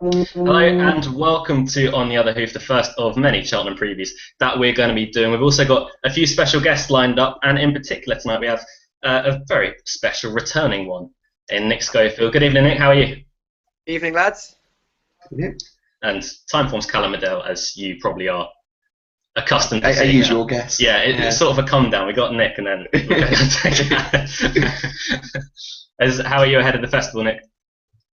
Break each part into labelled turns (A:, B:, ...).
A: Hello and welcome to On the Other Hoof, the first of many Cheltenham previews that we're going to be doing. We've also got a few special guests lined up, and in particular tonight we have a very special returning one in Nick Schofield. Good evening, Nick. How are you?
B: Evening, lads.
C: Yeah.
A: And Timeform's Calum Madell, as you probably are accustomed to
C: A
A: seeing.
C: usual guest.
A: Yeah, it's sort of a come down. We got Nick, and then how are you ahead of the festival, Nick?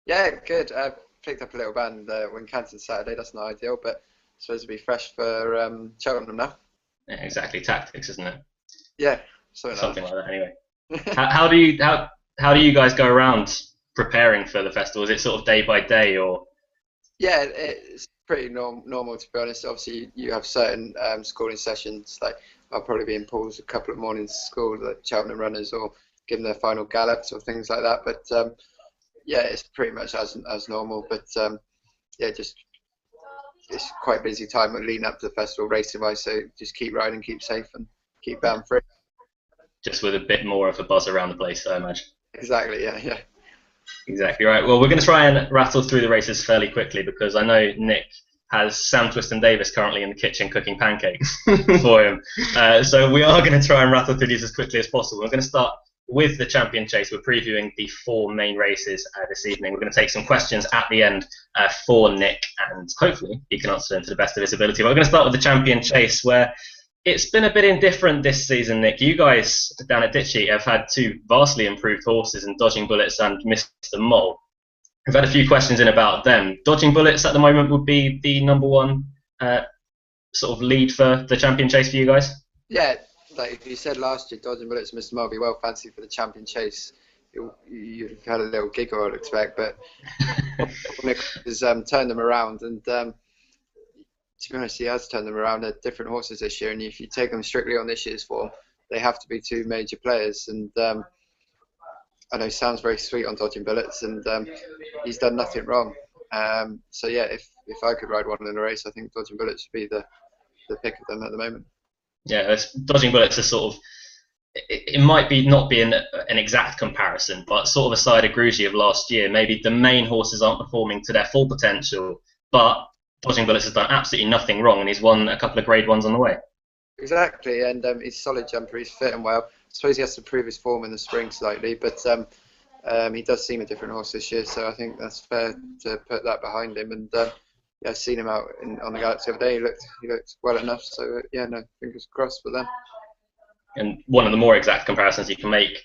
B: Yeah, good. I picked up a little band when cancelled Saturday. That's not ideal, but supposed to be fresh for Cheltenham now.
A: Yeah, exactly, tactics, isn't it?
B: Yeah,
A: something like that. Anyway, how do you guys go around preparing for the festival? Is it sort of day by day, or?
B: Yeah, it's pretty normal to be honest. Obviously, you have certain schooling sessions. Like I'll probably be in Paul's a couple of mornings at school, like Cheltenham runners, or giving their final gallops or things like that. But yeah, it's pretty much as normal. But yeah, just it's quite busy time leading up to the festival racing wise. So just keep riding, keep safe, and keep free.
A: Just with a bit more of a buzz around the place, I imagine.
B: Exactly. Yeah.
A: Exactly right. Well, we're going to try and rattle through the races fairly quickly because I know Nick has Sam Twiston-Davies currently in the kitchen cooking pancakes for him. So we are going to try and rattle through these as quickly as possible. We're going to start with the Champion Chase. We're previewing the four main races this evening. We're going to take some questions at the end for Nick, and hopefully he can answer them to the best of his ability. But we're going to start with the Champion Chase, where it's been a bit indifferent this season, Nick. You guys down at Ditchy have had two vastly improved horses in Dodging Bullets and Mr. Mole. We've had a few questions in about them. Dodging Bullets at the moment would be the number one sort of lead for the Champion Chase for you guys?
B: Yeah, like if you said last year Dodging Bullets and Mr. Mole be well fancied for the Champion Chase, you'd have had a little giggle, I'd expect, but Nick has turned them around, and to be honest, he has turned them around. They're different horses this year, and if you take them strictly on this year's form, they have to be two major players. And I know Sam's very sweet on Dodging Bullets, and he's done nothing wrong. So yeah, if I could ride one in a race, I think Dodging Bullets would be the pick of them at the moment.
A: Yeah, Dodging Bullets are sort of, it might be not be an exact comparison, but sort of a side of Grugy of last year. Maybe the main horses aren't performing to their full potential, but Dodging Bullets has done absolutely nothing wrong, and he's won a couple of Grade 1s on the way.
B: Exactly, and he's a solid jumper, he's fit and well. I suppose he has to prove his form in the spring slightly, but he does seem a different horse this year, so I think that's fair to put that behind him. And yeah, I've seen him out on the Galaxy the other day, he looked well enough, so yeah, no, fingers crossed for them.
A: And one of the more exact comparisons you can make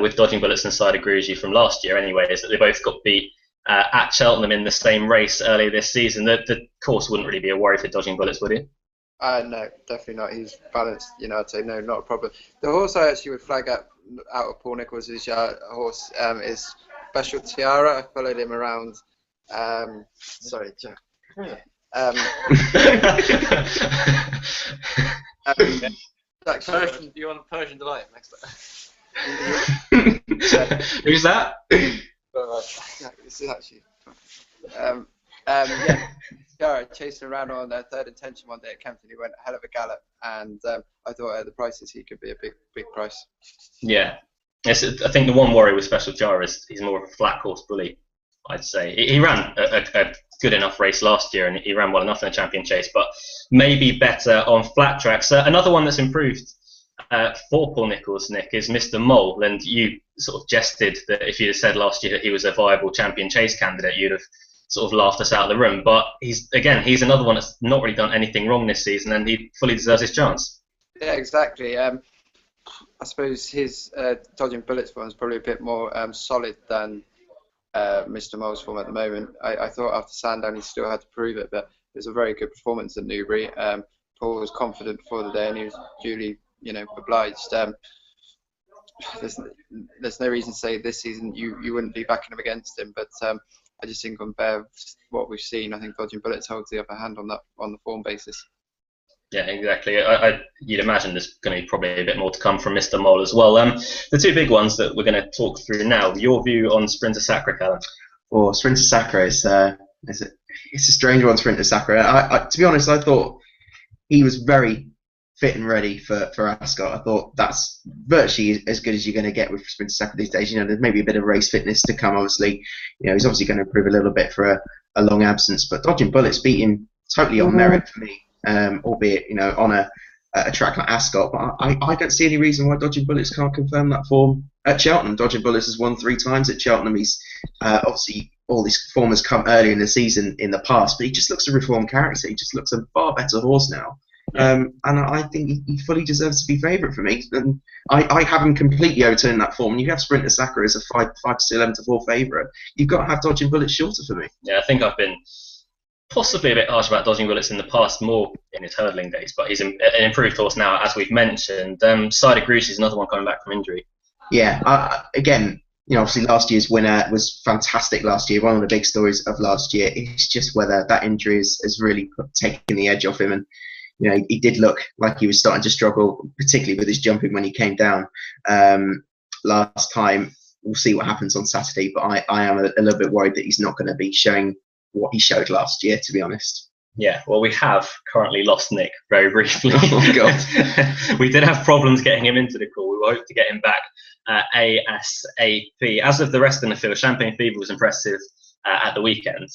A: with Dodging Bullets and Side of Grugy from last year anyway is that they both got beat at Cheltenham in the same race earlier this season. The course wouldn't really be a worry for Dodging Bullets, would it?
B: No, definitely not. He's balanced, I'd say no, not a problem. The horse I actually would flag up out of Paul Nicholls' horse is Special Tiara. I followed him around. Sorry, Jack.
D: Persian, do you want a Persian delight next time?
A: Who's that?
B: This is actually. Yeah, Tiara chasing around on their third intention one day at Kempton. He went a hell of a gallop, and I thought at the prices he could be a big price.
A: Yeah, I think the one worry with Special Tiara is he's more of a flat course bully. I'd say he ran a good enough race last year, and he ran well enough in the Champion Chase, but maybe better on flat tracks. Another one that's improved for Paul Nicholls, Nick, is Mr. Mole, and you sort of jested that if you'd have said last year that he was a viable Champion Chase candidate, you'd have sort of laughed us out of the room. But he's another one that's not really done anything wrong this season, and he fully deserves his chance.
B: Yeah, exactly. I suppose his Dodging Bullets form is probably a bit more solid than Mr. Mole's form at the moment. I thought after Sandown he still had to prove it, but it was a very good performance at Newbury. Paul was confident before the day, and he was duly, obliged. There's no reason to say this season you wouldn't be backing him against him, but I just think on what we've seen, I think Dodging Bullets holds the upper hand on the form basis.
A: Yeah, exactly. You'd imagine there's going to be probably a bit more to come from Mr. Mole as well. The two big ones that we're going to talk through now. Your view on Sprinter Sacre, Calum?
C: Well, Sprinter Sacre is it's a strange one. Sprinter Sacre. To be honest, I thought he was very fit and ready for Ascot. I thought that's virtually as good as you're going to get with Sprinter Sacre these days. There's maybe a bit of race fitness to come. Obviously, he's obviously going to improve a little bit for a long absence. But Dodging Bullets beat him totally on merit for me, albeit on a track like Ascot. But I don't see any reason why Dodging Bullets can't confirm that form at Cheltenham. Dodging Bullets has won 3 times at Cheltenham. He's obviously all this form has come earlier in the season in the past, but he just looks a reformed character. He just looks a far better horse now. And I think he fully deserves to be favourite for me. And I haven't completely overturned that form. And you have Sprinter Sacre as a 5 to 11 to 4 favourite. You've got to have Dodging Bullets shorter for me.
A: Yeah, I think I've been possibly a bit harsh about Dodging Bullets in the past, more in his hurdling days, but he's an improved horse now, as we've mentioned. Side of Grucci is another one coming back from injury.
C: Yeah, again, obviously last year's winner was fantastic last year. One of the big stories of last year. It's just whether that injury has really taken the edge off him. And he did look like he was starting to struggle, particularly with his jumping when he came down last time. We'll see what happens on Saturday, but I am a little bit worried that he's not going to be showing what he showed last year, to be honest.
A: Yeah, well, we have currently lost Nick very briefly.
C: Oh, God.
A: We did have problems getting him into the call. We will hope to get him back ASAP. As of the rest in the field, Champagne Fever was impressive at the weekend.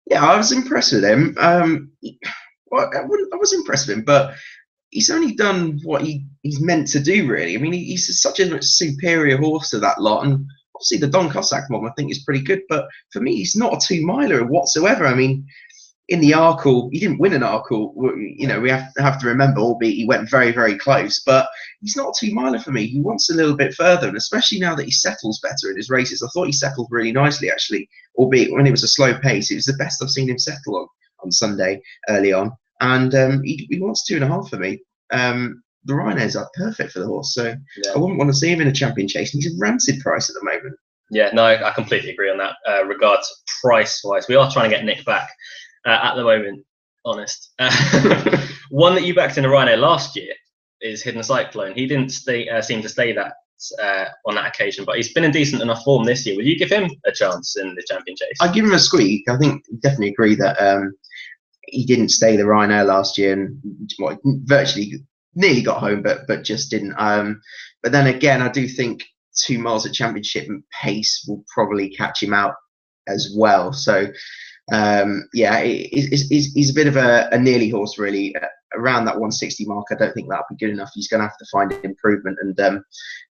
C: Yeah, I was impressed with him. Well, I was impressed with him, but he's only done what he's meant to do, really. I mean, he's such a superior horse to that lot, and obviously the Don Cossack one I think is pretty good, but for me, he's not a 2-miler whatsoever. I mean, in the Arkle, he didn't win an Arkle. We have to remember, albeit he went very, very close, but he's not a 2-miler for me. He wants a little bit further, and especially now that he settles better in his races. I thought he settled really nicely, actually, albeit when it was a slow pace. It was the best I've seen him settle on Sunday early on, and he wants 2.5 for me. The Ryanair's are perfect for the horse, so yeah. I wouldn't want to see him in a champion chase, and he's a rancid price at the moment.
A: Yeah, no, I completely agree on that. Regards price-wise, we are trying to get Nick back at the moment, honest. One that you backed in a Ryanair last year is Hidden Cyclone. He didn't seem to stay that on that occasion, but he's been in decent enough form this year. Will you give him a chance in the champion chase?
C: I'd give him a squeak. I think definitely agree that he didn't stay the Ryanair last year, and virtually nearly got home, but just didn't. But then again, I do think 2 miles at championship and pace will probably catch him out as well. So yeah, he's a bit of a nearly horse, really. Around that 160 mark, I don't think that'll be good enough. He's going to have to find improvement, and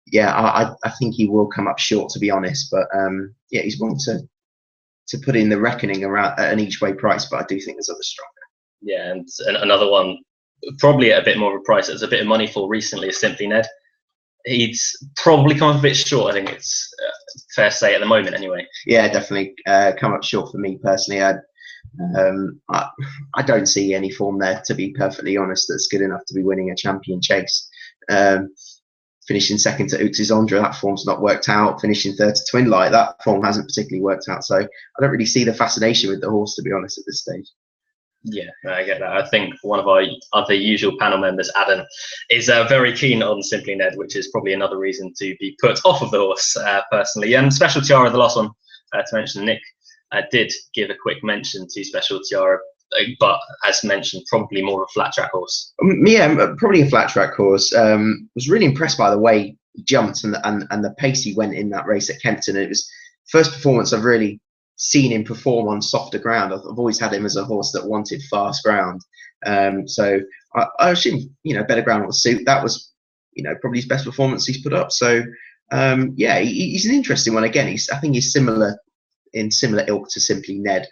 C: yeah, I think he will come up short, to be honest. But yeah, he's one to put in the reckoning around at an each way price, but I do think there's others stronger.
A: Yeah, and another one, probably at a bit more of a price, there's a bit of money for recently, is Simply Ned. He's probably come up a bit short. I think it's fair to say at the moment, anyway.
C: Yeah, definitely come up short for me personally. I don't see any form there, to be perfectly honest, that's good enough to be winning a champion chase. Finishing second to Ux's Ondra, that form's not worked out. Finishing third to Twin Light, that form hasn't particularly worked out. So I don't really see the fascination with the horse, to be honest, at this stage.
A: Yeah, I get that. I think one of our other usual panel members, Adam, is very keen on Simply Ned, which is probably another reason to be put off of the horse, personally. And Special Tiara, the last one to mention, Nick did give a quick mention to Special Tiara, but as mentioned, probably more of a flat track horse.
C: Yeah, probably a flat track horse. Was really impressed by the way he jumped and the pace he went in that race at Kempton. It was first performance I've really seen him perform on softer ground. I've always had him as a horse that wanted fast ground. So I assume better ground will suit. That was probably his best performance he's put up. So yeah, he's an interesting one. Again, I think he's similar ilk to Simply Ned.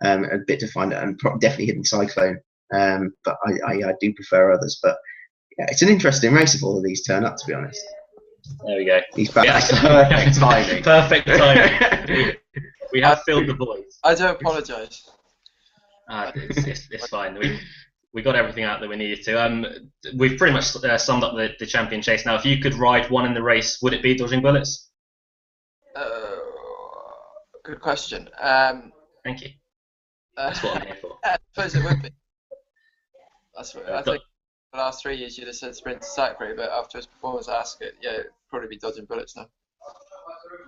C: A bit to find out, and definitely Hidden Cyclone. But I do prefer others. But yeah, it's an interesting race if all of these turn up, to be honest.
A: There we go.
C: He's back.
A: Yeah. Perfect timing. Perfect timing. We have filled the voids.
B: I do apologise.
A: It's fine. We got everything out that we needed to. We've pretty much summed up the champion chase. Now, if you could ride one in the race, would it be Dodging Bullets?
B: Good question.
A: Thank you. That's what I'm here for.
B: I suppose it would be. That's what I think. The last 3 years, you'd have said Sprinter Sacre, but after his performance at Ascot, yeah, it'd probably be Dodging Bullets now.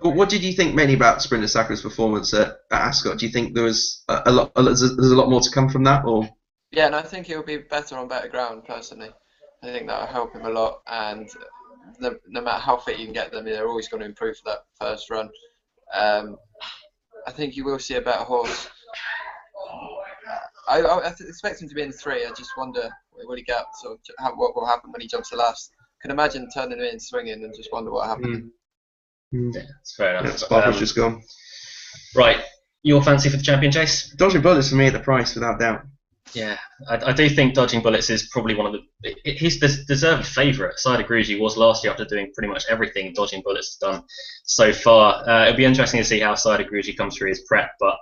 C: Well, what did you think mainly about Sprinter Sacre's performance at Ascot? Do you think there was there's a lot more to come from that, or?
B: Yeah, and I think he'll be better on better ground. Personally, I think that'll help him a lot. And no matter how fit you can get them, they're always going to improve for that first run. I think you will see a better horse I expect him to be in 3. I just wonder will he get sort of what will happen when he jumps the last. Can imagine turning him in, swinging, and just wonder what happened.
A: Yeah, that's fair enough.
C: Yeah, Sparkle's just gone.
A: Right, your fancy for the champion chase?
C: Dodging Bullets for me at the price, without doubt.
A: Yeah, I do think Dodging Bullets is probably one of the. He's the deserved favourite. Saida Gruji was last year after doing pretty much everything Dodging Bullets has done so far. It'll be interesting to see how Saida Gruji comes through his prep, but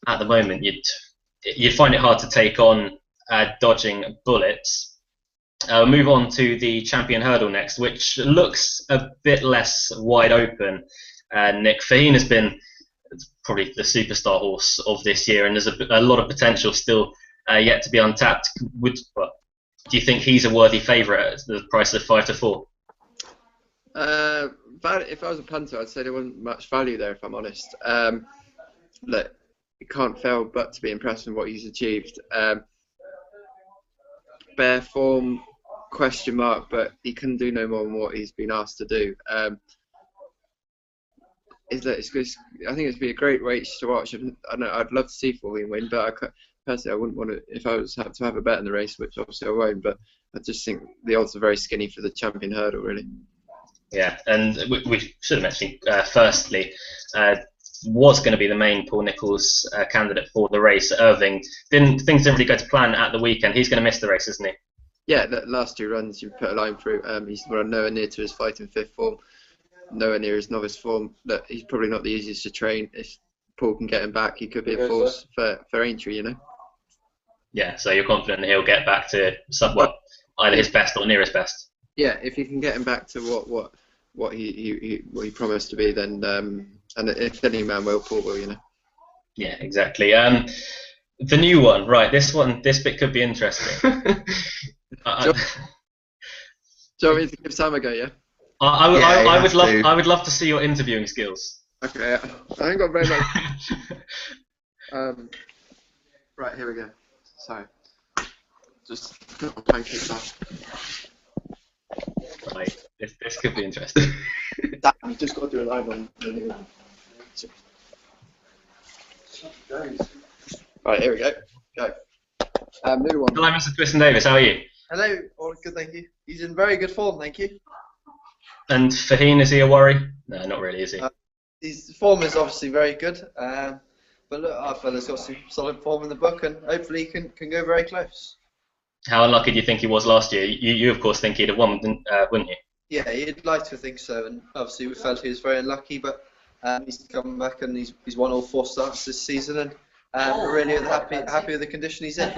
A: at the moment you'd find it hard to take on Dodging Bullets. Move on to the champion hurdle next, which looks a bit less wide open. Nick Faheen has been probably the superstar horse of this year, and there's a lot of potential still yet to be untapped. Do you think he's a worthy favourite at the price of 5 to 4?
B: If I was a punter, I'd say there wasn't much value there, if I'm honest. Look, you can't fail but to be impressed with what he's achieved. Bare form, question mark, but he can do no more than what he's been asked to do. I think it'd be a great race to watch. I'd love to see Faheen win, but personally, I wouldn't want to, if I was to have a bet in the race, which obviously I won't, but I just think the odds are very skinny for the champion hurdle, really.
A: Yeah, and we should have mentioned, firstly, was going to be the main Paul Nicholls candidate for the race at Irving. Things didn't really go to plan at the weekend. He's going to miss the race, isn't he?
B: Yeah, the last 2 runs you put a line through. He's run nowhere near to his fighting fifth form, nowhere near his novice form. Look, he's probably not the easiest to train. If Paul can get him back, he could be a force for Aintree, you know.
A: Yeah, so you're confident he'll get back to either his best or near his best.
B: Yeah, if you can get him back to what he promised to be, then and if any man will, Paul will, you know.
A: Yeah, exactly. The new one, right? This bit could be interesting.
B: Do you want me to give Sam a go? Yeah.
A: I would love to see your interviewing skills.
B: Okay, I ain't got very much. Right, here we go. Sorry, just put my pancakes off.
A: Right, this could be interesting.
B: I've just got to do a live one. Right, here we go. Go. New one.
A: Hello, Mr. Twiston-Davies. How are you?
E: Hello, all good, thank you. He's in very good form, thank you.
A: And Faheen, is he a worry? No, not really, is he?
E: His form is obviously very good, but look, our fella's got some solid form in the book, and hopefully he can go very close.
A: How unlucky do you think he was last year? You of course think he'd have won, wouldn't you?
E: Yeah, you'd like to think so, and obviously we felt he was very unlucky, but he's come back and he's won all 4 starts this season, and we're really happy with the condition he's in.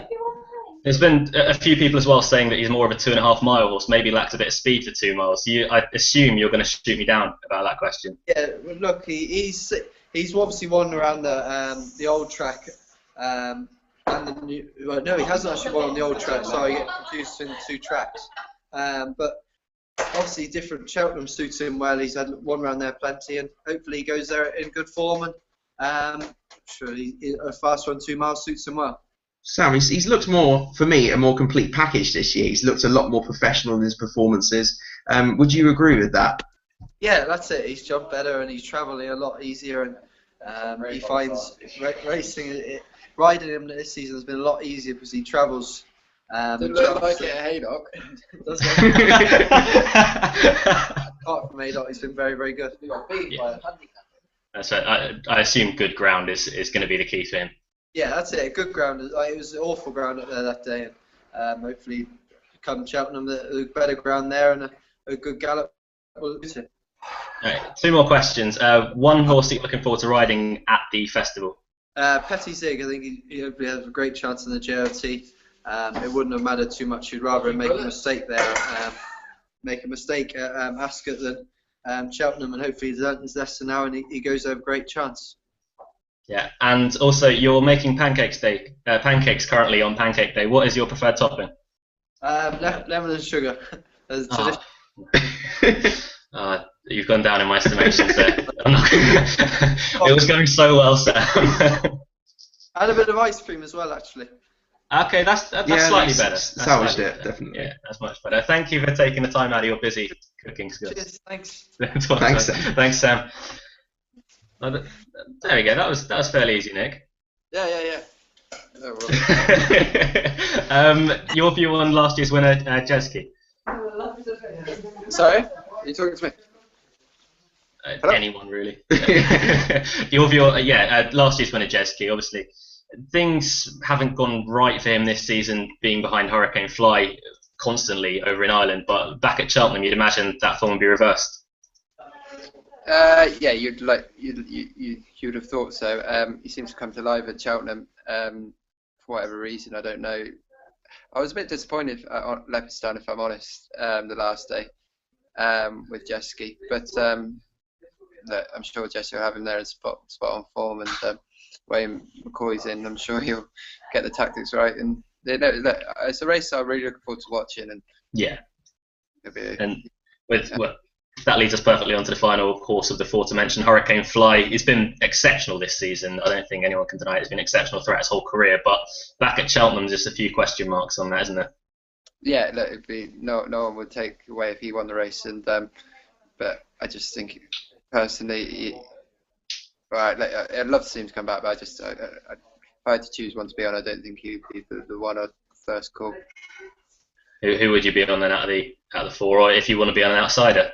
A: There's been a few people as well saying that he's more of a 2.5 mile horse, maybe lacks a bit of speed for 2 miles. I assume you're going to shoot me down about that question.
E: Yeah, look, he's obviously won around the old track, and the new. Well, no, he hasn't actually won on the old track. Sorry, I get confused between the 2 tracks. But obviously, different Cheltenham suits him well. He's had one round there plenty, and hopefully he goes there in good form. And surely a fast run 2 miles suits him well.
C: Sam, he's looked more, for me, a more complete package this year. He's looked a lot more professional in his performances. Would you agree with that?
E: Yeah, that's it. He's jumped better and he's travelling a lot easier, and he finds riding him this season has been a lot easier because he travels.
B: Didn't look like it at Haydock.
E: Apart from Haydock, he's been very, very good.
A: Yeah. That's right. I assume good ground is going to be the key for him.
E: Yeah, that's it. Good ground. It was awful ground up there that day, and hopefully come Cheltenham, a better ground there and a good gallop. All
A: right, 2 more questions. One horse that you're looking forward to riding at the festival?
E: Petit Zig, I think he hopefully has a great chance in the JLT. It wouldn't have mattered too much. He'd rather make a mistake there, make a mistake at Ascot than Cheltenham, and hopefully he's learnt his lesson now and he goes over a great chance.
A: Yeah, and also you're making pancakes currently on Pancake Day. What is your preferred topping?
E: Lemon and sugar.
A: You've gone down in my estimation, so it was going so well, Sam.
E: And a bit of ice cream as well, actually.
A: Okay, that's slightly better.
C: Salvaged it, definitely.
A: Yeah, that's much better. Thank you for taking the time out of your busy cooking skills.
E: Cheers, thanks.
C: Thanks, Sam.
A: Thanks, Sam. There we go. That was fairly easy, Nick.
B: Yeah. No, well,
A: Your view on last year's winner, Jeski?
B: sorry, are you talking to me? Hello?
A: Anyone really? Your view, last year's winner, Jeski. Obviously, things haven't gone right for him this season, being behind Hurricane Fly constantly over in Ireland. But back at Cheltenham, you'd imagine that form would be reversed.
B: Yeah, you'd have thought so. He seems to come to life at Cheltenham for whatever reason. I don't know. I was a bit disappointed on Leopardstown, if I'm honest, the last day with Jeski, but look, I'm sure Jeski will have him there in spot on form, and Wayne McCoy's in. I'm sure he'll get the tactics right, and look, it's a race I'm really looking forward to watching. And
A: yeah,
B: and
A: that leads us perfectly onto the final horse of the four to mention, Hurricane Fly. He's been exceptional this season. I don't think anyone can deny it. He's been exceptional throughout his whole career. But back at Cheltenham, just a few question marks on that, isn't there?
B: Yeah, look, it'd be no one would take away if he won the race, and but I just think personally, I'd love to see him to come back, but if I had to choose one to be on, I don't think he'd be the one I'd first call.
A: Who would you be on then out of the four, or if you want to be on an outsider?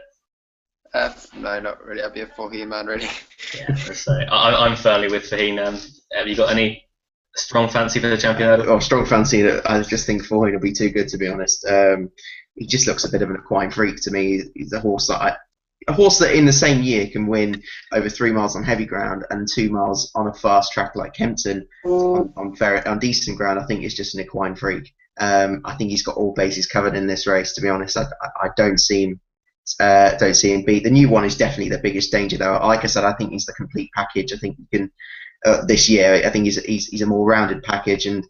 B: No, not really. I'd be a Faheen man, really.
A: Yeah, so I'm firmly with Faheen. Have you got any strong fancy for the champion hurdle?
C: Oh, strong fancy. I just think Faheen will be too good, to be honest. He just looks a bit of an equine freak to me. He's a horse that in the same year can win over 3 miles on heavy ground and 2 miles on a fast track like Kempton on decent ground. I think is just an equine freak. I think he's got all bases covered in this race. To be honest, I don't see him. Don't see him beat. The new one is definitely the biggest danger, though. Like I said, I think he's the complete package. I think he can this year. I think he's a more rounded package, and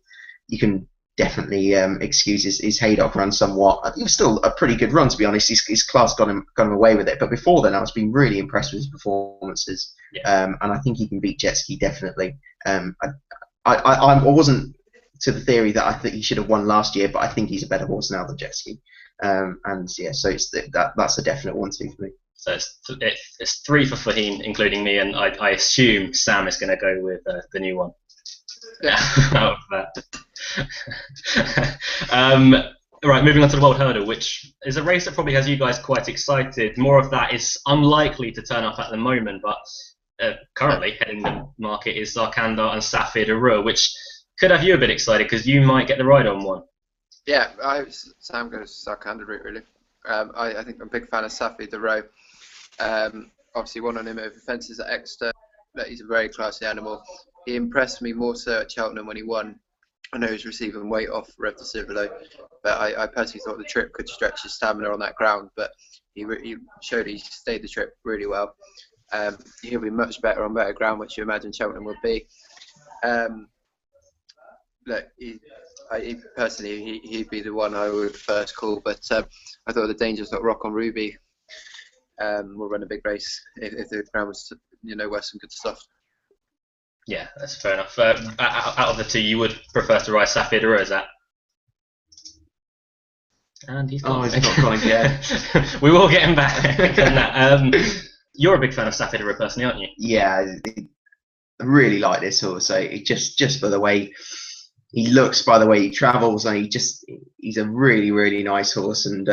C: you can definitely excuse his Haydock run somewhat. I think it was still a pretty good run, to be honest. His class got him away with it. But before then, I was being really impressed with his performances, and I think he can beat Jetski definitely. I wasn't to the theory that I think he should have won last year, but I think he's a better horse now than Jetski. And yeah, so that's a definite 1-2 for me.
A: So it's 3 for Faheen, including me, and I assume Sam is going to go with the new one.
B: Yeah.
A: Out of that. Right, moving on to the World Hurdle, which is a race that probably has you guys quite excited. More of that is unlikely to turn up at the moment, but currently heading the market is Zarkandar and Safir de Reux, which could have you a bit excited because you might get the ride on one.
B: Yeah, Sam goes Zarkandar route, really. I think I'm a big fan of Safir de Reux. Obviously, won on him over fences at Exeter. He's a very classy animal. He impressed me more so at Cheltenham when he won. I know he was receiving weight off Rev de Civilo, but I personally thought the trip could stretch his stamina on that ground. But he showed he stayed the trip really well. He'll be much better on better ground, which you imagine Cheltenham would be. Look, personally, he'd be the one I would first call, but I thought the Dangerous Rock on Ruby will run a big race if the ground was, worth some good stuff.
A: Yeah, that's fair enough. Out of the two, you would prefer to ride Safir de Reux, is that? And he's gone.
C: He's not gone again.
A: We will get him back on that. You're a big fan of Safir de Reux personally, aren't you?
C: Yeah, I really like this horse. So just for the way he looks, by the way he travels, and he's a really, really nice horse. And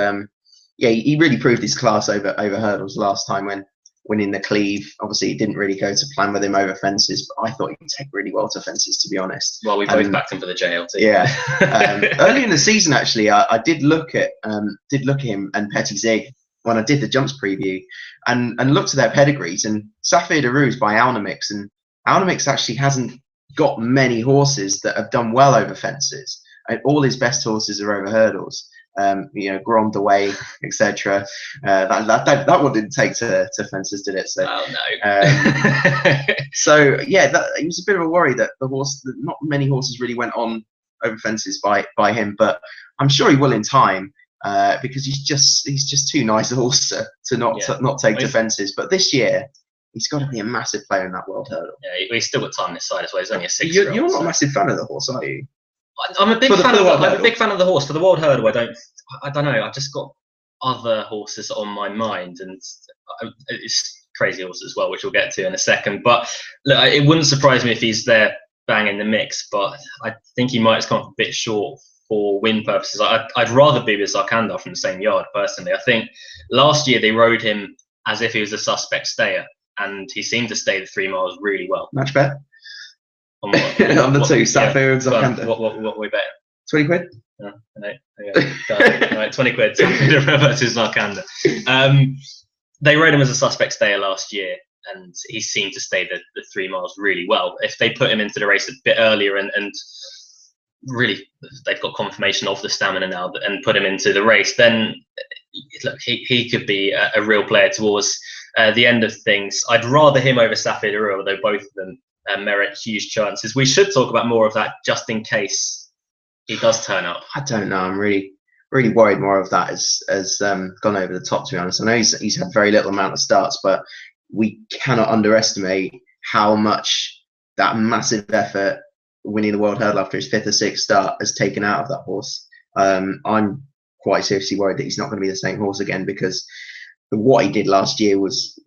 C: he really proved his class over hurdles last time when winning the Cleve. Obviously, it didn't really go to plan with him over fences, but I thought he could take really well to fences, to be honest.
A: Well, we both backed him for the JLT.
C: Yeah. Early in the season, actually, I did look at him and Petit Zig when I did the jumps preview, and looked at their pedigrees. And Safir de Reux by Alnamix, and Alnamix actually hasn't got many horses that have done well over fences. All his best horses are over hurdles. Grand away, etc. That one didn't take to fences, did it? So,
A: oh no.
C: So yeah, it was a bit of a worry that not many horses really went on over fences by him, but I'm sure he will in time because he's just too nice a horse to not take to fences. But this year, he's got to be a massive player in that World Hurdle.
A: Yeah, he's still got time this side as well. He's only a 6-year-old.
C: You're not a massive fan of the horse, are you?
A: I'm a big fan of the horse. For the World Hurdle, I don't know. I've just got other horses on my mind, and it's crazy horses as well, which we'll get to in a second. But look, it wouldn't surprise me if he's there bang in the mix, but I think he might have come up a bit short for win purposes. I'd rather be with Zarkandar from the same yard, personally. I think last year they rode him as if he was a suspect stayer, and he seemed to stay the 3 miles really well.
C: Match bet?
A: On, what,
C: On the two, Safir and Zarkandar.
A: What we bet?
C: 20 quid?
A: No, right, 20 quid versus Zarkandar. They rode him as a suspect stayer last year, and he seemed to stay the 3 miles really well. If they put him into the race a bit earlier and really they've got confirmation of the stamina now and put him into the race, then look, he could be a real player towards the end of things. I'd rather him over Safir Darou, although both of them merit huge chances. We should talk about more of that just in case he does turn up.
C: I don't know. I'm really worried more of that has gone over the top, to be honest. I know he's had very little amount of starts, but we cannot underestimate how much that massive effort winning the World Hurdle after his 5th or 6th start has taken out of that horse. I'm quite seriously worried that he's not going to be the same horse again, because what he did last year was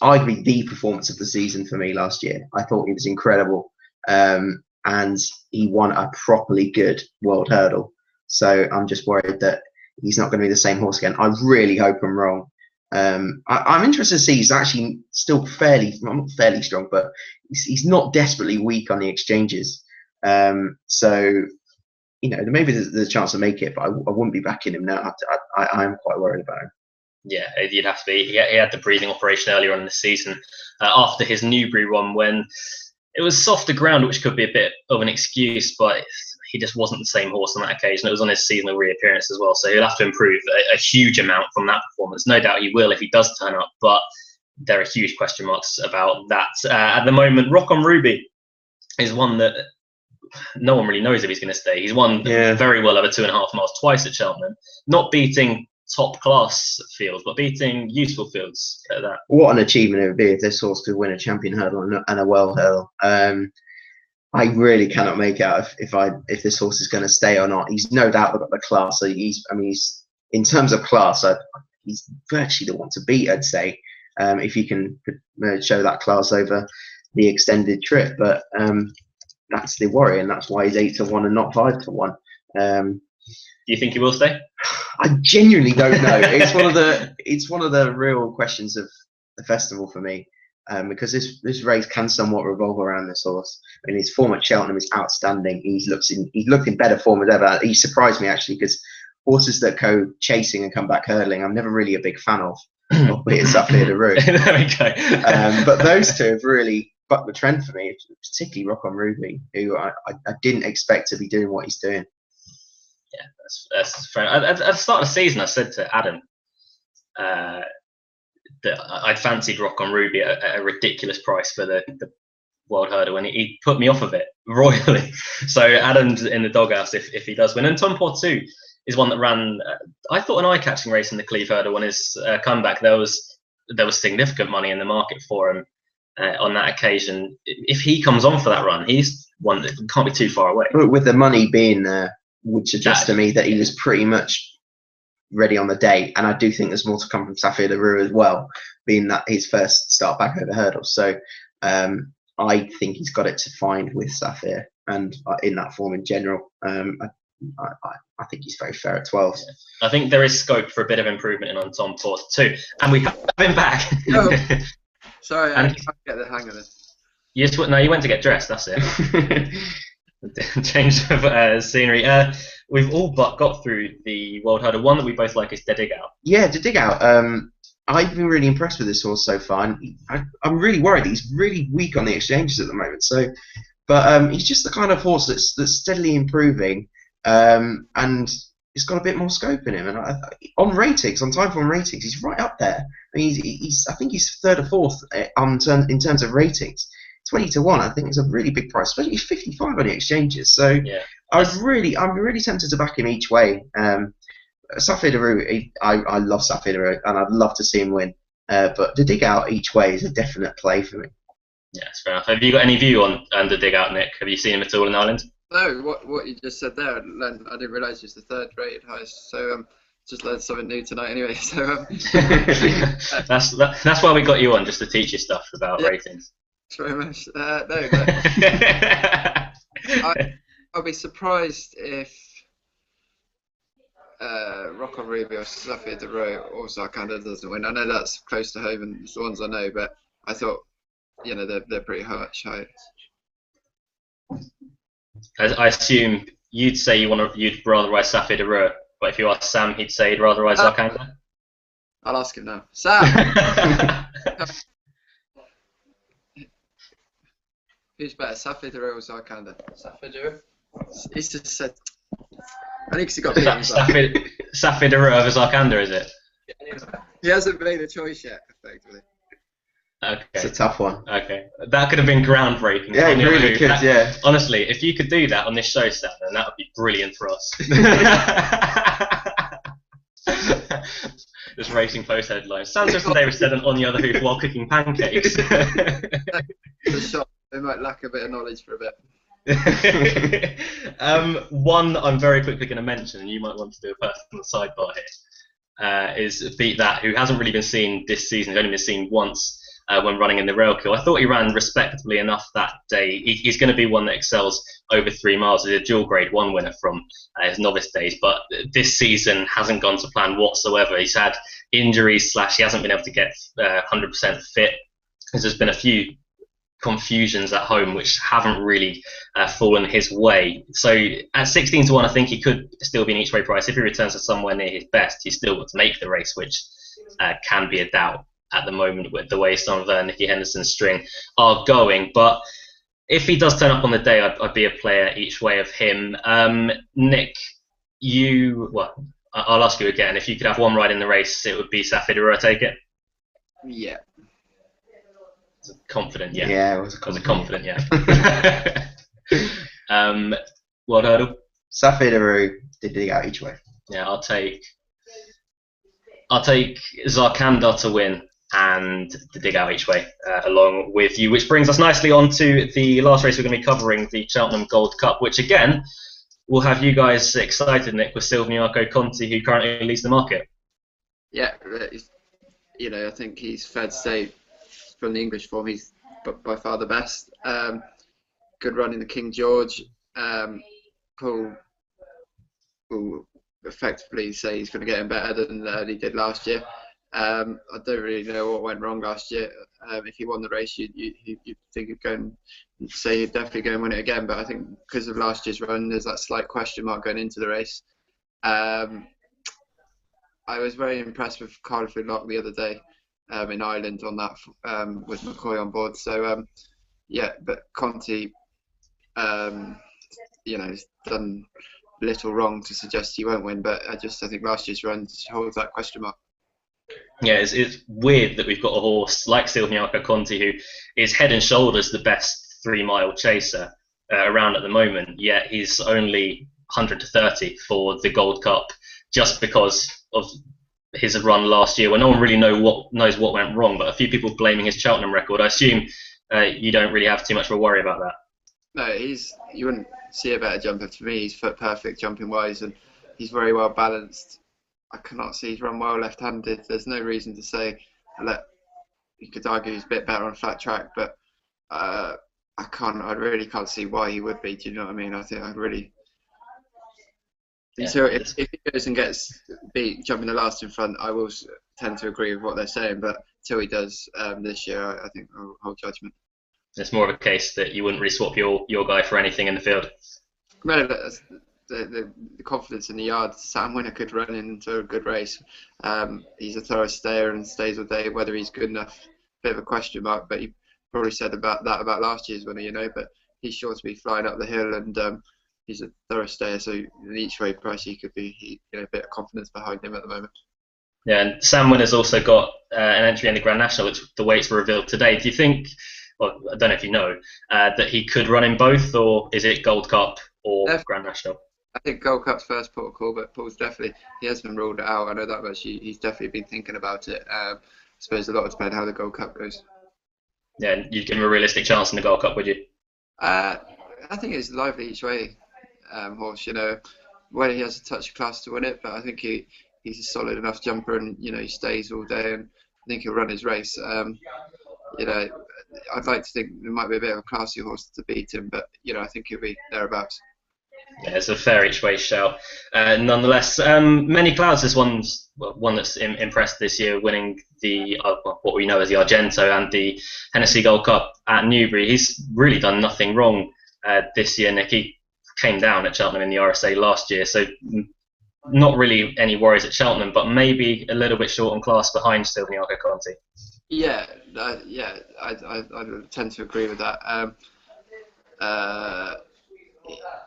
C: arguably the performance of the season for me last year. I thought he was incredible, and he won a properly good World Hurdle. So I'm just worried that he's not going to be the same horse again. I really hope I'm wrong. I'm interested to see he's actually still not fairly strong, but he's not desperately weak on the exchanges. So, maybe there's a chance to make it, but I wouldn't be backing him now. I am quite worried about him.
A: Yeah, you'd have to be. He had the breathing operation earlier on in the season after his Newbury one, when it was softer ground, which could be a bit of an excuse, but he just wasn't the same horse on that occasion. It was on his seasonal reappearance as well, so he'll have to improve a huge amount from that performance. No doubt he will if he does turn up, but there are huge question marks about that. At the moment, Rock on Ruby is one that no one really knows if he's going to stay. He's won very well over 2.5 miles twice at Cheltenham, not beating top class fields, but beating useful fields at that.
C: What an achievement it would be if this horse could win a champion hurdle and a world hurdle. I really cannot make out if this horse is going to stay or not. He's no doubt got the class. So he's in terms of class, he's virtually the one to beat, I'd say, if he can show that class over the extended trip. But that's the worry, and that's why he's 8-1 and not 5-1. Do
A: you think he will stay?
C: I genuinely don't know. It's one of the real questions of the festival for me. Because this race can somewhat revolve around this horse. I mean, his form at Cheltenham is outstanding. He looked in better form as ever. He surprised me, actually, because horses that go chasing and come back hurdling, I'm never really a big fan of. Albeit Scholfield and Route.
A: There we go.
C: But those two have really bucked the trend for me, particularly Rock on Ruby, who I didn't expect to be doing what he's doing.
A: Yeah, that's fair. At the start of the season, I said to Adam that I'd fancied Rock on Ruby at a ridiculous price for the World Hurdle, and he put me off of it royally. So Adam's in the doghouse if he does win. And Tom Portu is one that ran, I thought, an eye-catching race in the Cleve Hurdle on his comeback. There was significant money in the market for him on that occasion. If he comes on for that run, he's one that can't be too far away.
C: With the money being there, would suggest to me that he was pretty much ready on the day, and I do think there's more to come from Scholfield and Sam as well, being that his first start back over hurdles. So I think he's got it to find with Safir, and in that form in general. I think he's very fair at 12.
A: I think there is scope for a bit of improvement on Tom Port too, and we have him back.
B: Oh, sorry, I can't get the hang of it.
A: You went to get dressed. That's it. Change of scenery. We've all but got through the World Hurdle. One that we both like is De Dig Out.
C: Yeah, De Dig Out. I've been really impressed with this horse so far, and I'm really worried he's really weak on the exchanges at the moment. So, but he's just the kind of horse that's steadily improving, and he's got a bit more scope in him. And on ratings, on time form ratings, he's right up there. I mean, I think he's 3rd or 4th in terms of ratings. 20-1, I think it's a really big price, especially he's 55 on the exchanges. So yeah. I'm really tempted to back him each way. Scholfield and Route, I love Scholfield and Route, and I'd love to see him win. But De Dig Out each way is a definite play for me.
A: Yeah, that's fair enough. Have you got any view on De Dig Out, Nick? Have you seen him at all in Ireland?
B: No, what you just said there, I didn't realise he was the 3rd rated highest. So just learned something new tonight anyway. So
A: that's why we got you on, just to teach you stuff about ratings.
B: Very much. No, but I'll be surprised if Rock on Ruby or Safia de Roe or Sarkanda doesn't win. I know that's close to home and it's the ones I know, but I thought, they're pretty much high.
A: I assume you'd say you'd rather ride Safia de Roe, but if you ask Sam, he'd say he'd rather ride Zarkanda.
B: I'll ask him now. Sam! Who's better, Safia de Roe or Zarkanda?
E: Safia de Roe.
B: He's just said. I think he got beaten.
A: Safia de Roe over Zarkanda, is it?
B: He hasn't made a choice yet, effectively.
A: Okay.
C: It's a tough one.
A: Okay. That could have been groundbreaking.
C: Yeah, it really could, yeah.
A: Honestly, if you could do that on this show, Sam, then that would be brilliant for us. Just racing post headlines. Sam Twiston-Davies said on the other hoof while cooking pancakes.
B: The shot, they might lack a bit of knowledge for a bit.
A: One I'm very quickly going to mention, and you might want to do a personal sidebar here, is Beat That, who hasn't really been seen this season. He's only been seen once when running in the rail kill. I thought he ran respectably enough that day. He's going to be one that excels over 3 miles. He's a dual grade 1 winner from his novice days, but this season hasn't gone to plan whatsoever. He's had injuries / he hasn't been able to get 100% fit. There's been a few confusions at home which haven't really fallen his way. So at 16 to 1, I think he could still be an each way price. If he returns to somewhere near his best, he's still got to make the race, which can be a doubt at the moment with the way some of Nicky Henderson's string are going. But if he does turn up on the day, I'd be a player each way of him. Nick, I'll ask you again. If you could have one ride in the race, it would be Safia de Roe, I take it?
B: Yeah.
A: Confident, yeah.
C: Yeah, it was a
A: confident, yeah. What hurdle?
C: Safia de Roe did dig out each way.
A: Yeah, I'll take Zarkanda to win and the dig out each way along with you, which brings us nicely on to the last race we're going to be covering, the Cheltenham Gold Cup, which again will have you guys excited, Nick, with Silvio Conti, who currently leads the market.
B: Yeah, I think he's fair to say from the English form, he's by far the best. Good run in the King George. Paul will effectively say he's going to get him better than he did last year. I don't really know what went wrong last year. If he won the race, you'd think he'd go and say he'd definitely go and win it again. But I think because of last year's run, there's that slight question mark going into the race. I was very impressed with Scholfield the other day in Ireland on that with McCoy on board. So but Conti, he's done little wrong to suggest he won't win. But I think last year's run holds that question mark.
A: Yeah, it's weird that we've got a horse like Silvio Conti, who is head and shoulders the best 3-mile chaser around at the moment, yet he's only 100 to 30 for the Gold Cup just because of his run last year, when no one really knows what went wrong, but a few people blaming his Cheltenham record. I assume you don't really have too much of a worry about that.
B: No, you wouldn't see a better jumper to me. He's foot perfect jumping wise, and he's very well balanced. I cannot see he's run well left-handed. There's no reason to say you could argue he's a bit better on flat track, but I really can't see why he would be. Do you know what I mean? I think so if he goes and gets beat jumping the last in front, I will tend to agree with what they're saying. But until he does this year, I think I'll hold judgment.
A: It's more of a case that you wouldn't really swap your guy for anything in the field.
B: No, the confidence in the yard. Sam Winner could run into a good race. He's a thorough stayer and stays all day. Whether he's good enough, bit of a question mark. But he probably said about last year's winner, But he's sure to be flying up the hill, and he's a thorough stayer. So in each way price, he could be a bit of confidence behind him at the moment.
A: Yeah, and Sam Winner's also got an entry in the Grand National, which the weights were revealed today. Do you think? Well, I don't know if you know that he could run in both, or is it Gold Cup or Grand National?
B: I think Gold Cup's first port of call, but Paul's he hasn't ruled it out. I know that much. He's definitely been thinking about it. I suppose a lot will depend how the Gold Cup goes.
A: Yeah, and you'd give him a realistic chance in the Gold Cup, would you?
B: I think it's lively each way horse. Whether he has a touch of class to win it, but I think he's a solid enough jumper, and he stays all day, and I think he'll run his race. I'd like to think there might be a bit of a classy horse to beat him, but I think he'll be thereabouts.
A: Yeah, it's a fair each way shout. Nonetheless, many clouds. This one's one that's impressed this year, winning the what we know as the Argento and the Hennessy Gold Cup at Newbury. He's really done nothing wrong this year, Nick. He came down at Cheltenham in the RSA last year, so not really any worries at Cheltenham, but maybe a little bit short on class behind Silviniaco Conti.
B: Yeah, I tend to agree with that.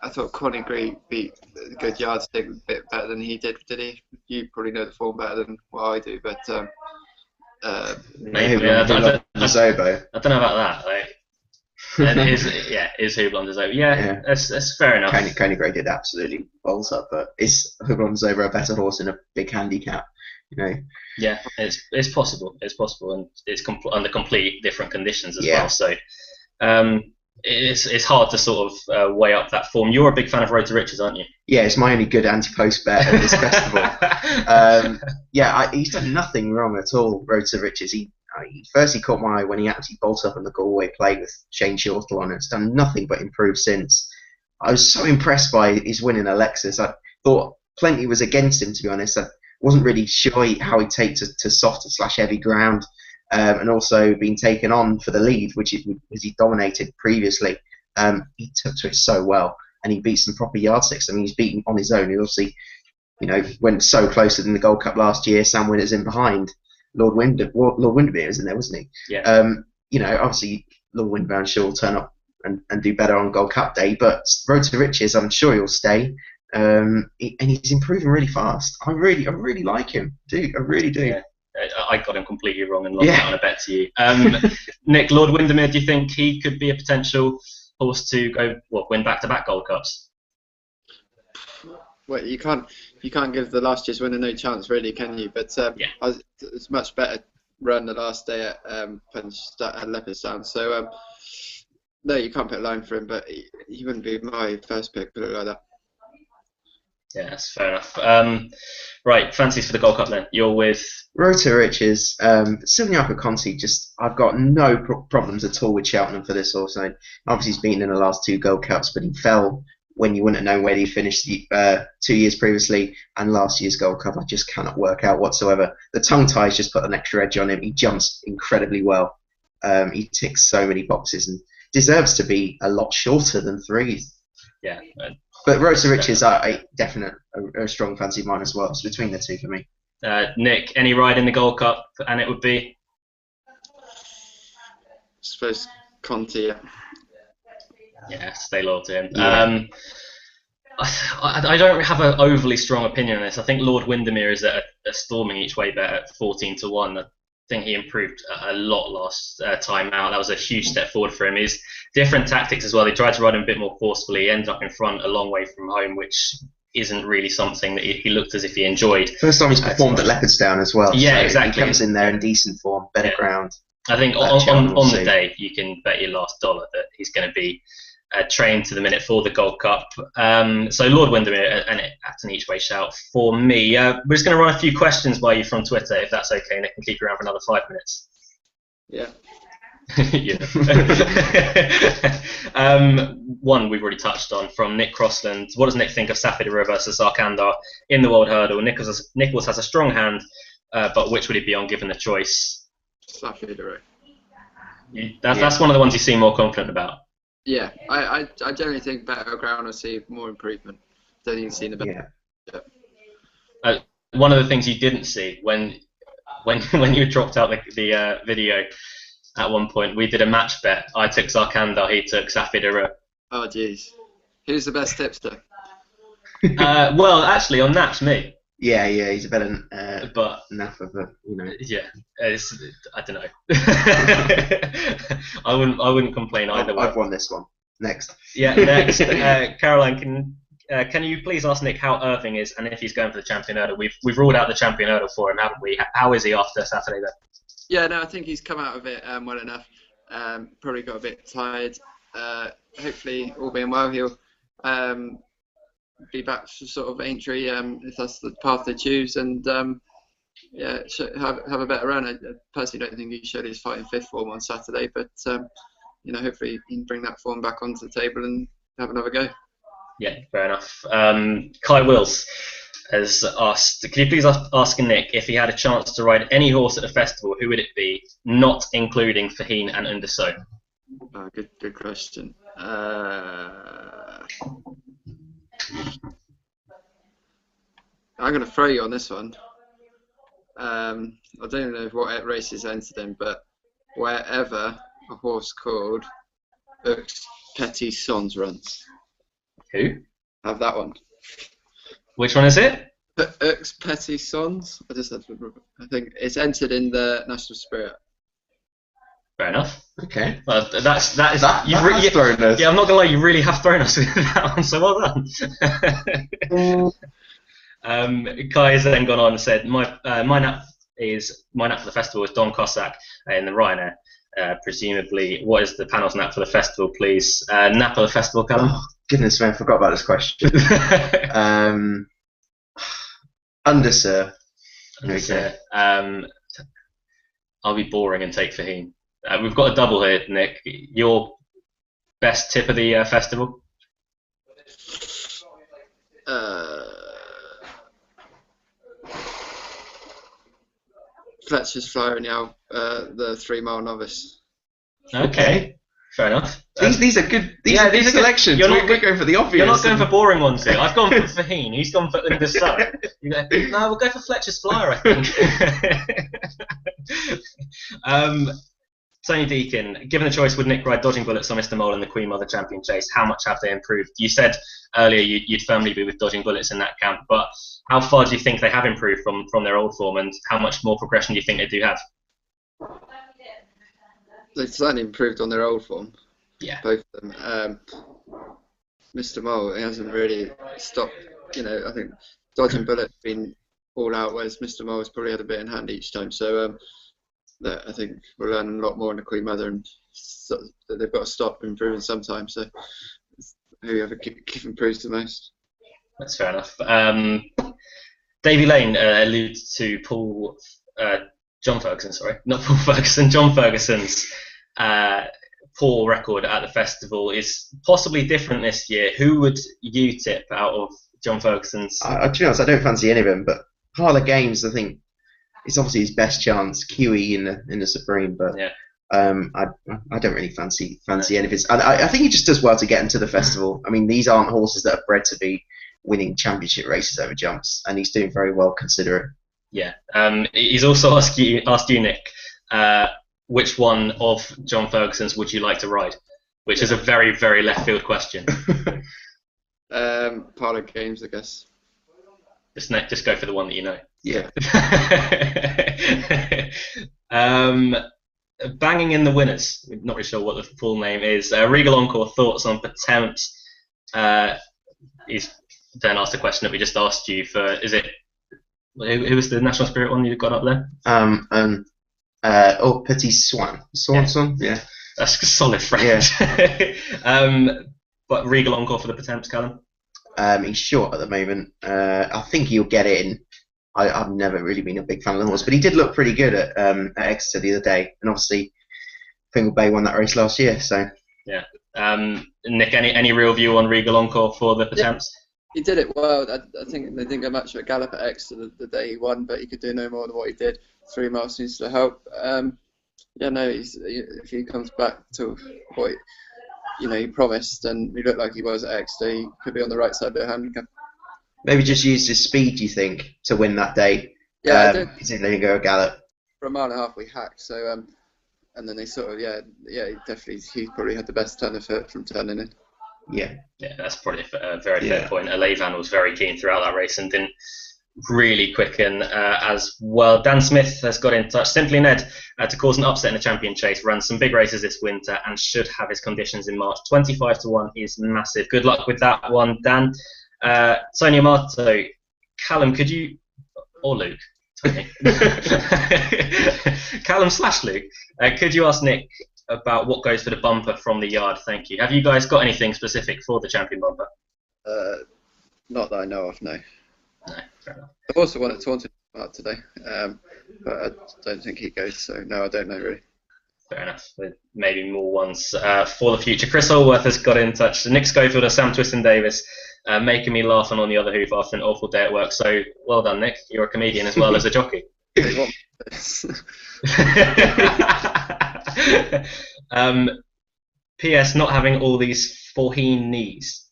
B: I thought Connie Green beat a good yardstick a bit better than he did he? You probably know the form better than what I do, but
A: maybe.
C: Yeah,
A: I don't know
C: Zobo.
A: about that. Is Hubel under Zobo? Yeah, that's fair enough.
C: Coney Gray did absolutely balls up, but is Hubel over a better horse in a big handicap?
A: Yeah, it's possible. It's possible, and it's under completely different conditions as well. So it's hard to sort of weigh up that form. You're a big fan of Road to Riches, aren't you?
C: Yeah, it's my only good anti-post bet at this festival. He's done nothing wrong at all. Road to Riches. He caught my eye when he actually bolted up on the Galway plate with Shane Shortall on it. It's done nothing but improve since. I was so impressed by his win in Alexis. I thought plenty was against him, to be honest. I wasn't really sure how he'd take to soft/heavy ground. And also being taken on for the lead, which he dominated previously. He took to it so well, and he beat some proper yardsticks. I mean, he's beaten on his own. He obviously, went so close in the Gold Cup last year. Sam Winner's in behind. Lord Windermere is in there, wasn't he?
A: Yeah.
C: Obviously Lord Windermere, I'm sure, will turn up and do better on Gold Cup day. But Road to Riches, I'm sure he'll stay. And he's improving really fast. I really like him. I really do.
A: Yeah. I got him completely wrong and lost out on a bet to you. Nick, Lord Windermere, do you think he could be a potential horse to win back-to-back Gold Cups?
B: Well, you can't give the last year's winner no chance, really, can you? But it's much better run the last day at Leopardstown. So no, you can't put a line for him, but he wouldn't be my first pick. Put it like that.
A: Yeah, that's fair enough. Right, fancies for the Gold Cup then. You're with
C: Road to Riches. Silviniaco Conti, I've got no problems at all with Cheltenham for this horse. Obviously, he's been in the last 2 Gold Cups, but he fell when you wouldn't have known where he finished 2 years previously, and last year's Gold Cup I just cannot work out whatsoever. The tongue ties just put an extra edge on him. He jumps incredibly well. He ticks so many boxes and deserves to be a lot shorter than 3.
A: Yeah.
C: But Road to Riches are a strong fancy of mine as well. It's between the 2 for me.
A: Nick, any ride in the Gold Cup, and it would be?
B: I suppose Conti.
A: Yeah, stay loyal to him.
C: Yeah.
A: I don't have an overly strong opinion on this. I think Lord Windermere is a storming each way bet at 14-1. I think he improved a lot last time out. That was a huge step forward for him. His different tactics as well. He tried to ride him a bit more forcefully. He ended up in front a long way from home, which isn't really something that he looked as if he enjoyed.
C: First time he's performed at Leopardstown as well.
A: Yeah,
C: so
A: exactly.
C: He comes in there in decent form, better ground.
A: I think on the day you can bet your last dollar that he's going to be trained to the minute for the Gold Cup. So Lord Windermere and at an each way shout for me. We're just going to run a few questions by you from Twitter, if that's okay, and I can keep you around for another 5 minutes.
B: Yeah.
A: One we've already touched on from Nick Crossland. What does Nick think of Safidera versus Sarkandar in the World Hurdle? Nicholas has a strong hand, but which would he be on given the choice?
B: Safidera.
A: That's one of the ones you seem more confident about.
B: Yeah, I generally think better ground will see more improvement than you've seen about.
C: Yeah.
A: One of the things you didn't see when you dropped out the video at one point, we did a match bet. I took Sarkandar, he took Safidera.
B: Oh jeez, who's the best tipster?
A: Well, actually, on Naps, me.
C: Yeah, he's a better
A: but
C: Napa, but
A: Yeah, I don't know. I wouldn't complain either way.
C: I've won this one. Next.
A: Yeah, next. Caroline, can you please ask Nick how Irving is and if he's going for the Champion Hurdle? We've ruled out the Champion Hurdle for him, haven't we? How is he after Saturday then?
B: Yeah, no, I think he's come out of it well enough. Probably got a bit tired. Hopefully, all being well, he'll be back to sort of Aintree if that's the path they choose. And yeah, should have a better run. I personally don't think he showed his fighting fifth form on Saturday, but hopefully he can bring that form back onto the table and have another go.
A: Yeah, fair enough. Kai Wills has asked, can you please ask Nick if he had a chance to ride any horse at the festival, who would it be, not including Fahine and Underso?
B: Good question. I'm going to throw you on this one. I don't even know what races entered in, but wherever a horse called Ux Petit Sons runs.
A: Who?
B: Have that one.
A: Which one is it?
B: The Ux Petit Sons. I think it's entered in the National Spirit.
A: Fair enough.
C: Okay.
A: Well, that is
C: has thrown us.
A: Yeah, I'm not gonna lie, you really have thrown us with that one. So well done. Kai has then gone on and said, my nap for the festival is Don Cossack in the Ryanair. Presumably, what is the panel's nap for the festival, please? Nap for the festival, Calum?
C: Oh, goodness me, I forgot about this question. Undersir.
A: Okay. I'll be boring and take Fahine. We've got a double here, Nick. Your best tip of the festival?
B: Fletcher's Flyer Now, the 3 Mile Novice.
A: Okay, fair enough.
C: These are good. These are good selections. We're going for the obvious.
A: You're not going for boring ones here. I've gone for Fahine. He's gone for Underso. No, we'll go for Fletcher's Flyer, I think. Tony Deacon, given the choice, would Nick ride Dodging Bullets or Mr. Mole in the Queen Mother Champion Chase? How much have they improved? You said earlier you'd firmly be with Dodging Bullets in that camp, but how far do you think they have improved from their old form, and how much more progression do you think they do have?
B: They've certainly improved on their old form.
A: Yeah.
B: Both of them. Mr. Mole, he hasn't really stopped. I think Dodging Bullet's been all out, whereas Mr. Mole's probably had a bit in hand each time. So I think we'll learn a lot more in the Queen Mother, and they've got to stop improving sometimes. So whoever improves the most.
A: That's fair enough. Davy Lane alludes to John Ferguson, not Paul Ferguson. John Ferguson's poor record at the festival is possibly different this year. Who would you tip out of John Ferguson's?
C: To be honest, I don't fancy any of them, but Parlour Games, I think, it's obviously his best chance. QE in the Supreme, but
A: yeah.
C: I don't really fancy any of his. I think he just does well to get into the festival. I mean, these aren't horses that are bred to be winning championship races over jumps, and he's doing very well considering.
A: Yeah. He's also asked you, Nick, which one of John Ferguson's would you like to ride? Which is a very, very left field question.
B: Parlour Games, I guess.
A: Just go for the one that you know.
C: Yeah.
A: Banging in the winners. We're not really sure what the full name is. Regal Encore, thoughts on Potemps? He's then asked a question that we just asked you for. Is it who was the National Spirit one you got up there?
C: Petit Swan. Yeah.
A: That's solid French.
C: Yeah.
A: But Regal Encore for the Potemps, Calum?
C: He's short at the moment. I think he'll get in. I've never really been a big fan of the horse, but he did look pretty good at Exeter the other day, and obviously Fingal Bay won that race last year. So
A: yeah. Nick, any real view on Regal Encore for the Potemps?
B: He did it well. I think they didn't go much of a gallop at Exeter the day he won, but he could do no more than what he did. 3 miles seems to help. If he comes back to what he promised, and he looked like he was at Exeter, he could be on the right side of the handicap.
C: Maybe just use his speed, do you think, to win that day?
B: Yeah, I did.
C: He didn't go a gallop.
B: For a mile and a half, we hacked. So, and then they sort of, he probably had the best turn of foot from turning in.
A: Yeah, that's probably a very fair point. Alevan was very keen throughout that race and didn't really quicken as well. Dan Smith has got in touch. Simply Ned, to cause an upset in the champion chase, runs some big races this winter and should have his conditions in March. 25-1 is massive. Good luck with that one, Dan. Tony Amato, Calum, could you, or Luke, Tony, Calum/Luke, could you ask Nick about what goes for the bumper from the yard? Thank you. Have you guys got anything specific for the champion bumper?
B: Not that I know of, no.
A: No,
B: I've also won at Taunton Park today, but I don't think he goes. So no, I don't know really.
A: Fair enough. Maybe more ones for the future. Chris Holworth has got in touch. Nick Schofield and Sam Twiston-Davies making me laugh on the other hoof after an awful day at work. So well done, Nick. You're a comedian as well as a jockey. P.S. Not having all these Faheen knees.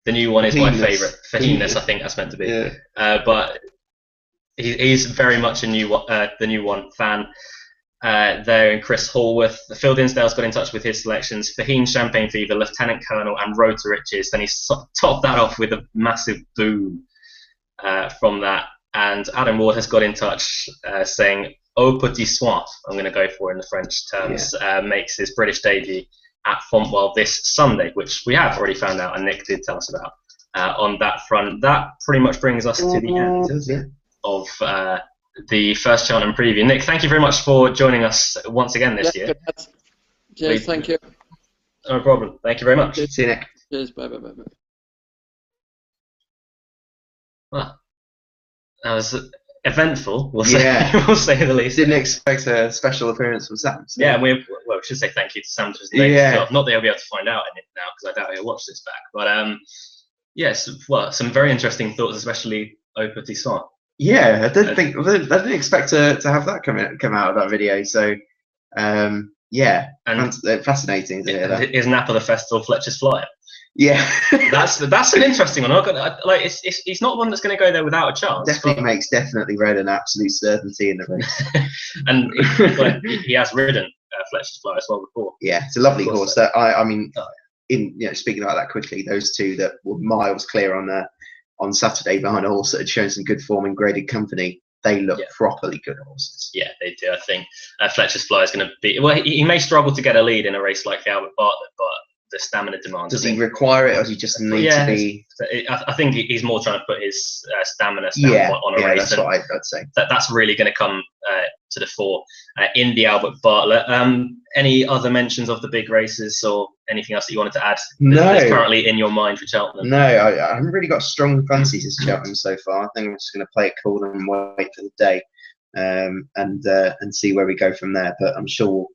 A: The new one is my favourite. Faheeness, I think that's meant to be.
C: Yeah.
A: But he's very much the new one fan. There in Chris Holworth. Phil Dinsdale's got in touch with his selections: Faheen, Champagne Fever, Lieutenant Colonel, and Road to Riches. Then he's topped that off with a massive boom from that. And Adam Ward has got in touch saying, "Au petit soin," I'm going to go for in the French terms, makes his British debut at Fontwell this Sunday, which we have already found out, and Nick did tell us about. On that front, that pretty much brings us to the end of the first Cheltenham preview. Nick, thank you very much for joining us once again this year.
B: Cheers, thank you.
A: No problem. Thank you very much.
C: See you, Nick.
B: Cheers, bye.
A: Well, that was eventful, we'll say,
C: Yeah.
A: we'll say the least.
C: Didn't expect a special appearance from Sam. So.
A: Yeah, and we should say thank you to Sam Twiston-Davies as well. Not that he'll be able to find out in it now, because I doubt he'll watch this back. But yes, well, some very interesting thoughts, especially au petit soin.
C: Yeah, I didn't expect to have that come out of that video. So, yeah, and fascinating to hear that.
A: His nap of the festival, Fletcher's Flyer.
C: Yeah,
A: that's an interesting one. It's not one that's going to go there without a chance.
C: Definitely read an absolute certainty in the race,
A: and he has ridden Fletcher's Flyer as well before.
C: Yeah, it's a lovely horse. That I mean, speaking about that quickly, those two that were miles clear on Saturday behind a horse that had shown some good form in graded company. They look properly good horses.
A: Yeah, they do. I think Fletcher's Flyer is going to be. Well, he may struggle to get a lead in a race like the Albert Bartlett, but the stamina demands.
C: Does he require it, or does he just need to be?
A: I think he's more trying to put his stamina on a race.
C: That's what I'd say.
A: That's really going to come to the fore in the Albert Bartlett. Any other mentions of the big races or anything else that you wanted to add? That's currently in your mind for Cheltenham?
C: No, I haven't really got strong fancies as Cheltenham so far. I think I'm just going to play it cool and wait for the day, and see where we go from there. But I'm sure we'll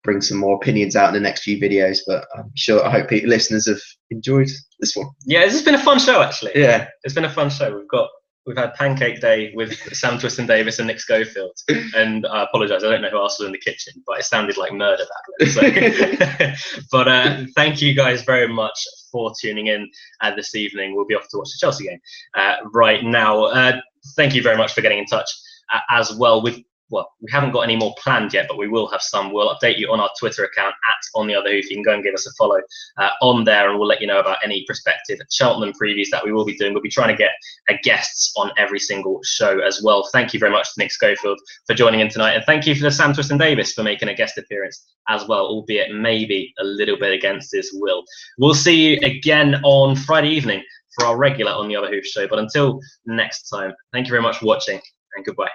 C: bring some more opinions out in the next few videos. But I hope listeners have enjoyed this one.
A: Yeah, this has been a fun show actually.
C: Yeah,
A: it's been a fun show. We've had Pancake Day with Sam Twiston-Davies and Nick Schofield, and I apologise, I don't know who else was in the kitchen, but it sounded like murder back then. So. But thank you guys very much for tuning in this evening. We'll be off to watch the Chelsea game right now. Thank you very much for getting in touch as well. We haven't got any more planned yet, but we will have some. We'll update you on our Twitter account @OnTheOtherHoof. You can go and give us a follow on there, and we'll let you know about any prospective Cheltenham previews that we will be doing. We'll be trying to get guests on every single show as well. Thank you very much to Nick Schofield for joining in tonight, and thank you for Sam Twiston-Davies for making a guest appearance as well, albeit maybe a little bit against his will. We'll see you again on Friday evening for our regular On The Other Hoof show. But until next time, thank you very much for watching, and goodbye.